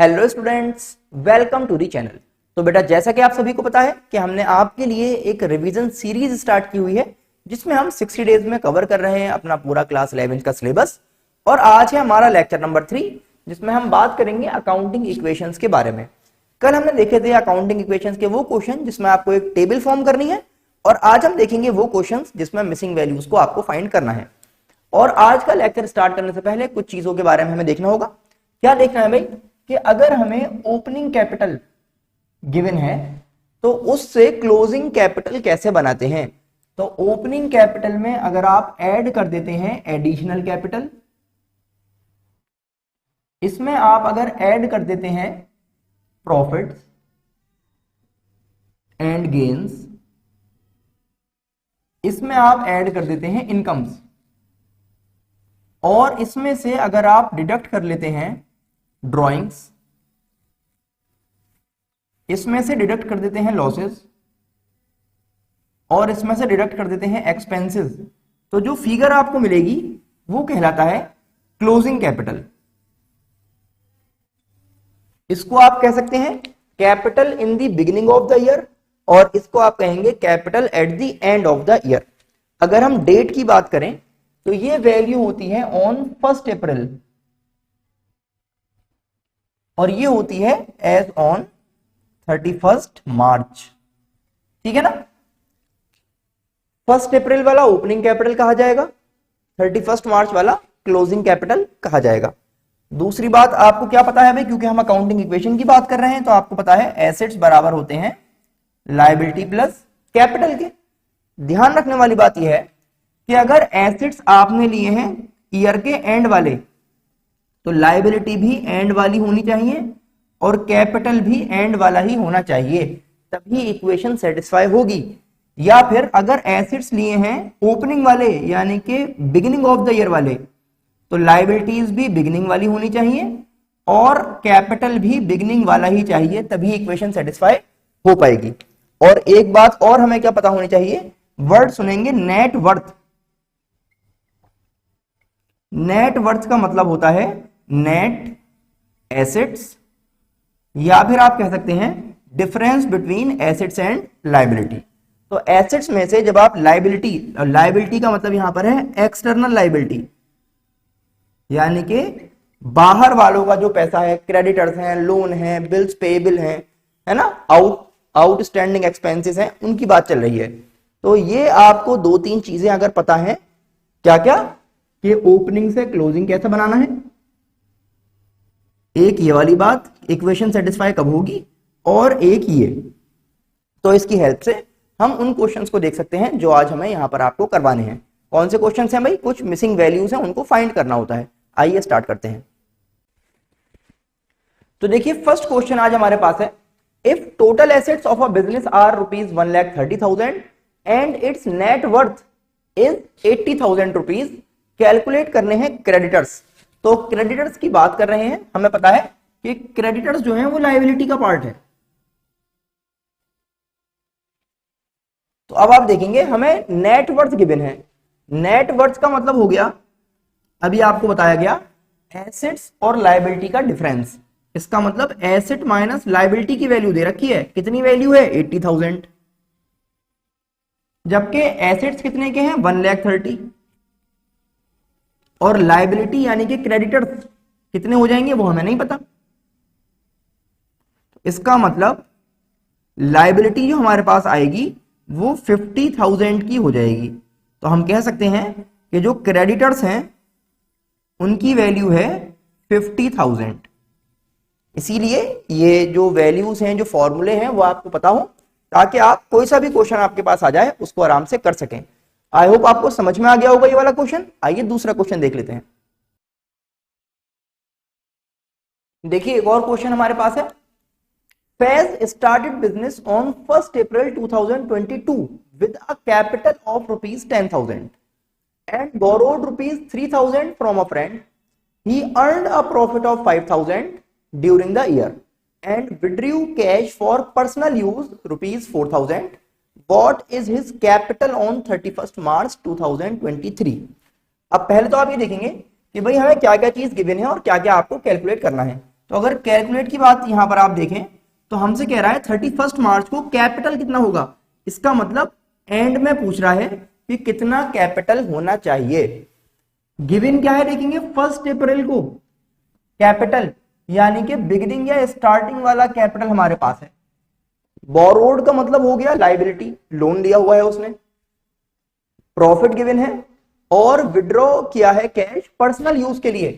Hello students, welcome to the channel. तो बेटा, जैसा कि आप सभी को पता है कि हमने आपके लिए एक रिवीजन सीरीज स्टार्ट की हुई है जिसमें हम 60 डेज में कवर कर रहे हैं अपना पूरा क्लास 11 का सिलेबस। और आज है हमारा लेक्चर नंबर 3 जिसमें हम बात करेंगे अकाउंटिंग इक्वेशंस के बारे में। कल हमने देखे थे अकाउंटिंग इक्वेशंस के वो क्वेश्चन जिसमें आपको एक टेबल फॉर्म करनी है, और आज हम देखेंगे वो क्वेश्चन जिसमें मिसिंग वैल्यूज को आपको फाइंड करना है। और आज का लेक्चर स्टार्ट करने से पहले कुछ चीजों के बारे में हमें देखना होगा। क्या देखना है भाई कि अगर हमें ओपनिंग कैपिटल गिवन है तो उससे क्लोजिंग कैपिटल कैसे बनाते हैं। तो ओपनिंग कैपिटल में अगर आप ऐड कर देते हैं एडिशनल कैपिटल, इसमें आप अगर ऐड कर देते हैं प्रॉफिट्स एंड गेन्स, इसमें आप ऐड कर देते हैं इनकम्स, और इसमें से अगर आप डिडक्ट कर लेते हैं ड्रॉइंग्स, इसमें से डिडक्ट कर देते हैं लॉसेस, और इसमें से डिडक्ट कर देते हैं एक्सपेंसेस, तो जो फिगर आपको मिलेगी वो कहलाता है क्लोजिंग कैपिटल। इसको आप कह सकते हैं capital in the beginning of the year, और इसको आप कहेंगे capital at the end of the year. अगर हम डेट की बात करें तो ये वैल्यू होती है ऑन 1 अप्रैल, और ये होती है एज ऑन 31 मार्च। ठीक है ना। 1 अप्रैल वाला ओपनिंग कैपिटल कहा जाएगा, 31 मार्च वाला क्लोजिंग कैपिटल कहा जाएगा। दूसरी बात आपको क्या पता है भाई, क्योंकि हम अकाउंटिंग इक्वेशन की बात कर रहे हैं तो आपको पता है एसेट्स बराबर होते हैं लायबिलिटी प्लस कैपिटल के। ध्यान रखने वाली बात यह है कि अगर एसेट्स आपने लिए हैं ईयर के एंड वाले तो लायबिलिटी भी एंड वाली होनी चाहिए और कैपिटल भी एंड वाला ही होना चाहिए, तभी इक्वेशन सेटिस्फाई होगी। या फिर अगर एसेट्स लिए हैं ओपनिंग वाले यानी कि बिगिनिंग ऑफ द ईयर वाले तो लायबिलिटीज भी बिगिनिंग वाली होनी चाहिए और कैपिटल भी बिगिनिंग वाला ही चाहिए, तभी इक्वेशन सेटिस्फाई हो पाएगी। और एक बात और हमें क्या पता होनी चाहिए, वर्ड सुनेंगे नेट वर्थ। नेट वर्थ का मतलब होता है नेट एसेट्स, या फिर आप कह सकते हैं difference between assets and liability. तो एसेट्स में से जब आप लायबिलिटी का मतलब यहां पर है एक्सटर्नल लायबिलिटी, यानी कि बाहर वालों का जो पैसा है, क्रेडिटर्स हैं, लोन है, बिल्स पेएबल है ना, आउटस्टैंडिंग एक्सपेंसेस हैं, उनकी बात चल रही है। तो ये आपको 2-3 चीजें अगर पता है, क्या क्या, कि ओपनिंग से क्लोजिंग कैसे बनाना है, एक ये वाली बात इक्वेशन सेटिस्फाई कब होगी, और एक ये। तो इसकी हेल्प से हम उन क्वेश्चंस को देख सकते हैं जो आज हमें यहां पर आपको करवाने हैं। कौन से क्वेश्चंस हैं भाई, कुछ मिसिंग वैल्यूज हैं, उनको फाइंड करना होता है। आइए स्टार्ट करते हैं। तो देखिए फर्स्ट क्वेश्चन आज हमारे पास है, if total assets of a business are rupees 1,30,000 and its net worth is 80,000 rupees, calculate करने हैं क्रेडिटर्स। तो क्रेडिटर्स की बात कर रहे हैं, हमें पता है कि क्रेडिटर्स जो हैं वो लायबिलिटी का पार्ट है। तो अब आप देखेंगे हमें नेट वर्थ गिवन है। नेट वर्थ का मतलब हो गया, अभी आपको बताया गया, एसेट्स और लायबिलिटी का डिफरेंस। इसका मतलब एसेट माइनस लायबिलिटी की वैल्यू दे रखी है, कितनी वैल्यू है 80,000, जबकि एसेट्स कितने के हैं 1,30,000, और लायबिलिटी यानी कि क्रेडिटर्स कितने हो जाएंगे वो हमें नहीं पता। इसका मतलब लायबिलिटी जो हमारे पास आएगी वो 50,000 की हो जाएगी। तो हम कह सकते हैं कि जो क्रेडिटर्स हैं उनकी वैल्यू है 50,000। इसीलिए ये जो वैल्यूज हैं, जो फॉर्मूले हैं, वो आपको पता हो ताकि आप कोई सा भी क्वेश्चन आपके पास आ जाए उसको आराम से कर सकें। आई होप आपको समझ में आ गया होगा ये वाला क्वेश्चन। आइए दूसरा क्वेश्चन देख लेते हैं। देखिए एक और क्वेश्चन हमारे पास है, Faiz started business on 1 April 2022 with a capital of ₹10,000 and borrowed ₹3,000 from a friend. He earned a profit of 5,000 during the year and withdrew cash for personal use ₹4,000. What is his capital on 31st March 2023? अब पहले तो आप ये देखेंगे कि भाई हमें क्या क्या चीज गिवन है और क्या क्या आपको कैलकुलेट करना है। तो अगर कैलकुलेट की बात यहां पर आप देखें तो हमसे कह रहा है 31 मार्च को कैपिटल कितना होगा, इसका मतलब एंड में पूछ रहा है कि कितना कैपिटल होना चाहिए। गिवन क्या है देखेंगे, 1 अप्रैल को कैपिटल यानी कि बिगिनिंग या स्टार्टिंग वाला कैपिटल हमारे पास है। बोरोड का मतलब हो गया लाइबिलिटी, लोन लिया हुआ है उसने, प्रॉफिट गिवन है, और विड्रॉ किया है कैश पर्सनल यूज के लिए।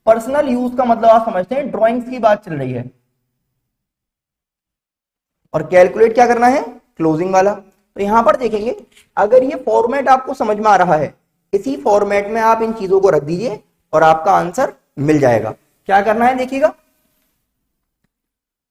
पर्सनल यूज का मतलब आप समझते हैं ड्राइंग्स की बात चल रही है। और कैलकुलेट क्या करना है, क्लोजिंग वाला। तो यहां पर देखेंगे अगर ये फॉर्मेट आपको समझ में आ रहा है, इसी फॉर्मेट में आप इन चीजों को रख दीजिए और आपका आंसर मिल जाएगा। क्या करना है देखिएगा,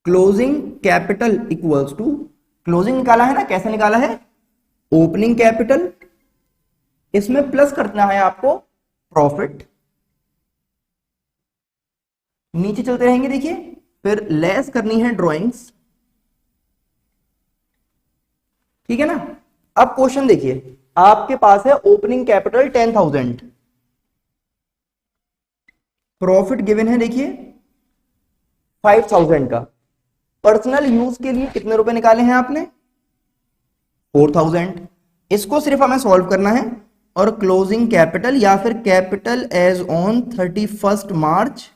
closing capital equals to, closing निकाला है ना, कैसे निकाला है, ओपनिंग कैपिटल, इसमें प्लस करना है आपको प्रॉफिट, नीचे चलते रहेंगे देखिए, फिर लेस करनी है ड्राइंग्स, ठीक है ना। अब क्वेश्चन देखिए, आपके पास है ओपनिंग कैपिटल 10,000, प्रॉफिट गिवन है देखिए 5,000 का, पर्सनल यूज के लिए कितने रुपए निकाले हैं आपने, 4,000। इसको सिर्फ हमें सॉल्व करना है और क्लोजिंग कैपिटल या फिर कैपिटल एज ऑन 31 मार्च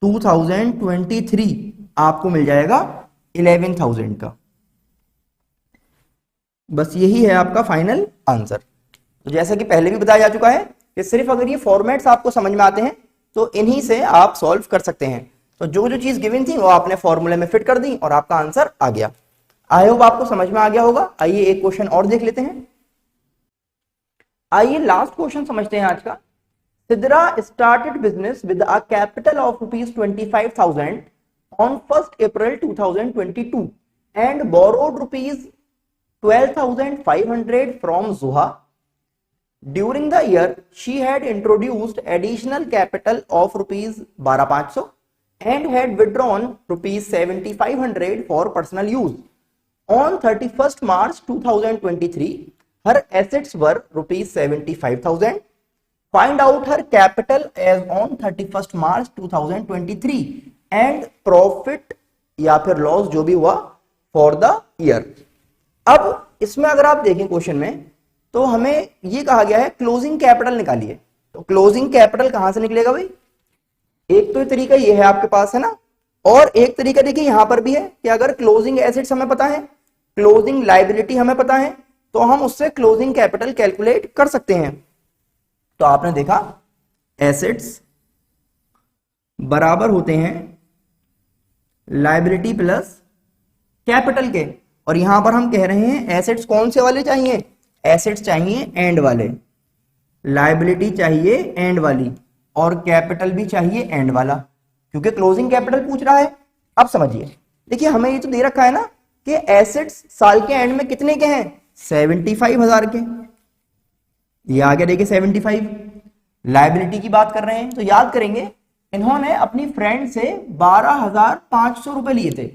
2023 आपको मिल जाएगा 11,000 का। बस यही है आपका फाइनल आंसर। तो जैसा कि पहले भी बताया जा चुका है कि सिर्फ अगर ये फॉर्मेट्स आपको समझ में आते हैं तो इन्हीं से आप सॉल्व कर सकते हैं। तो जो जो चीज गिवन थी वो आपने फॉर्मूले में फिट कर दी और आपका आंसर आ गया। आई होप आपको समझ में आ गया होगा। आइए एक क्वेश्चन और देख लेते हैं। आइए लास्ट क्वेश्चन समझते हैं आज का। Sidra started business with a capital of ₹25,000 on 1st April 2022 and borrowed ₹12,500 from Zuha. During the year, she had introduced additional capital of ₹12,500 and had withdrawn ₹7,500 for personal use. On 31st March 2023, her assets were ₹75,000. Find out her capital as on 31st March 2023 and profit या फिर loss जो भी हुआ for the year. अब इसमें अगर आप देखें क्वेश्चन में तो हमें ये कहा गया है क्लोजिंग कैपिटल निकालिए। तो क्लोजिंग कैपिटल कहां से निकलेगा भाई, एक तो तरीका ये है आपके पास है ना, और एक तरीका देखिए यहां पर भी है कि अगर क्लोजिंग एसेट्स हमें पता है, क्लोजिंग लायबिलिटी हमें पता है, तो हम उससे क्लोजिंग कैपिटल कैलकुलेट कर सकते हैं। तो आपने देखा एसेट्स बराबर होते हैं लायबिलिटी प्लस कैपिटल के, और यहां पर हम कह रहे हैं एसेट्स कौन से वाले चाहिए, एसेट्स चाहिए एंड वाले, लायबिलिटी चाहिए एंड वाली, और कैपिटल भी चाहिए एंड वाला, क्योंकि क्लोजिंग कैपिटल पूछ रहा है। अब समझिए, देखिए हमें ये तो दे रखा है ना कि एसेट्स साल के एंड में कितने के हैं, 75,000 के, ये आगे देखिए 75। लायबिलिटी की बात कर रहे हैं तो याद करेंगे इन्होंने अपनी फ्रेंड से 12,500 रुपए लिए थे,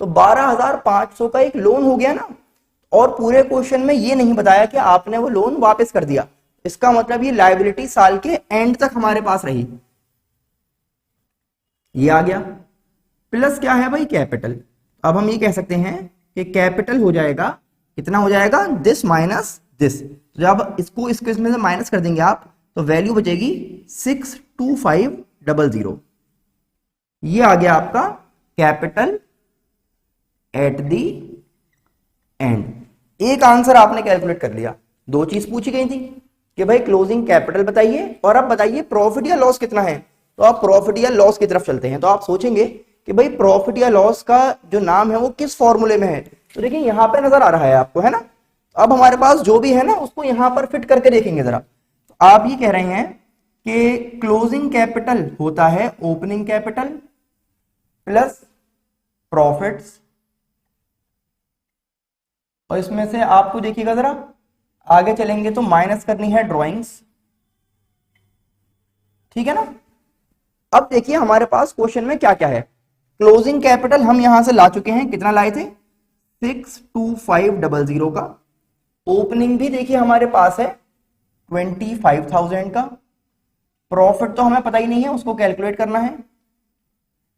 तो 12,500 का एक लोन हो गया ना, और पूरे क्वेश्चन में ये नहीं बताया कि आपने वो लोन वापस कर दिया। इसका मतलब ये लायबिलिटी साल के एंड तक हमारे पास रही, ये आ गया। प्लस क्या है भाई, कैपिटल। अब हम ये कह सकते हैं कि कैपिटल हो जाएगा, कितना हो जाएगा, दिस माइनस दिस। जब इसको इसमें से माइनस कर देंगे आप तो वैल्यू बचेगी 62500। ये आ गया आपका कैपिटल एट दी एंड। एक आंसर आपने कैलकुलेट कर लिया। दो चीज पूछी गई थी कि भाई क्लोजिंग कैपिटल बताइए और अब बताइए प्रॉफिट या लॉस कितना है, तो आप प्रॉफिट या लॉस की तरफ चलते हैं। तो आप सोचेंगे कि भाई प्रॉफिट या लॉस का जो नाम है वो किस फॉर्मूले में है, तो देखिए यहां पे नजर आ रहा है आपको, है ना। अब हमारे पास जो भी है ना उसको यहां पर फिट करके देखेंगे जरा। तो आप ये कह रहे हैं कि क्लोजिंग कैपिटल होता है ओपनिंग कैपिटल प्लस प्रॉफिट्स, और इसमें से आपको देखिएगा जरा आगे चलेंगे तो माइनस करनी है ड्राइंग्स, ठीक है ना। अब देखिए हमारे पास क्वेश्चन में क्या क्या है। क्लोजिंग कैपिटल हम यहां से ला चुके हैं, कितना लाए थे, 62500 का। ओपनिंग भी देखिए हमारे पास है 25,000 का। प्रॉफिट तो हमें पता ही नहीं है, उसको कैलकुलेट करना है।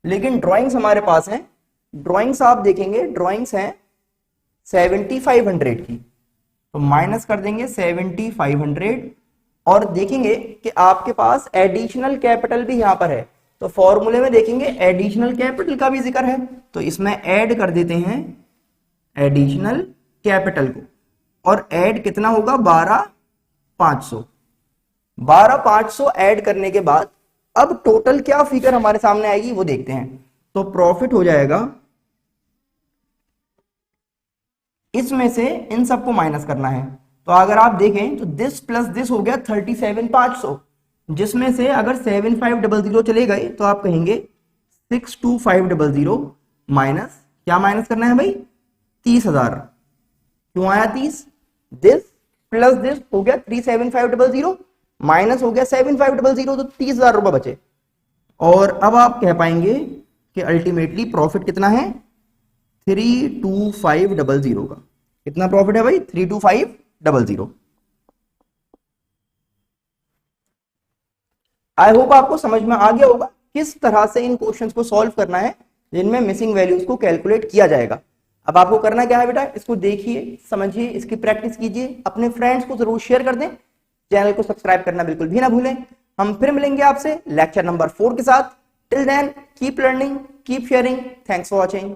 लेकिन ड्राइंग्स हमारे पास हैं, ड्राइंग्स आप देखेंगे ड्राइंग्स हैं 7500 की, तो माइनस कर देंगे 7500 और देखेंगे कि आपके पास एडिशनल कैपिटल भी यहां पर है, तो फॉर्मूले में देखेंगे एडिशनल कैपिटल का भी जिक्र है, तो इसमें ऐड कर देते हैं एडिशनल कैपिटल को, और ऐड कितना होगा 12500। 12500 ऐड करने के बाद अब टोटल क्या फिगर हमारे सामने आएगी वो देखते हैं। तो प्रॉफिट हो जाएगा, इसमें से इन सबको माइनस करना है, तो अगर आप देखें तो दिस प्लस दिस हो गया 37,500, जिसमें से अगर 7500 चले गए तो आप कहेंगे 62500 माइनस क्या माइनस करना है भाई 30,000। क्यों आया 30? दिस प्लस दिस हो गया 37500 माइनस हो गया 7500, तो 30,000 रुपए बचे। और अब आप कह पाएंगे कि अल्टीमेटली प्रॉफिट कितना है 32500 का। कितना प्रॉफिट है भाई 32500। आई होप आपको समझ में आ गया होगा किस तरह से इन क्वेश्चंस को सॉल्व करना है जिनमें मिसिंग वैल्यूज को कैलकुलेट किया जाएगा। अब आपको करना क्या है बेटा, इसको देखिए समझिए, इसकी प्रैक्टिस कीजिए, अपने फ्रेंड्स को जरूर शेयर कर दें, चैनल को सब्सक्राइब करना बिल्कुल भी ना भूलें। हम फिर मिलेंगे आपसे लेक्चर नंबर 4 के साथ। Till then keep learning, keep sharing, thanks for watching.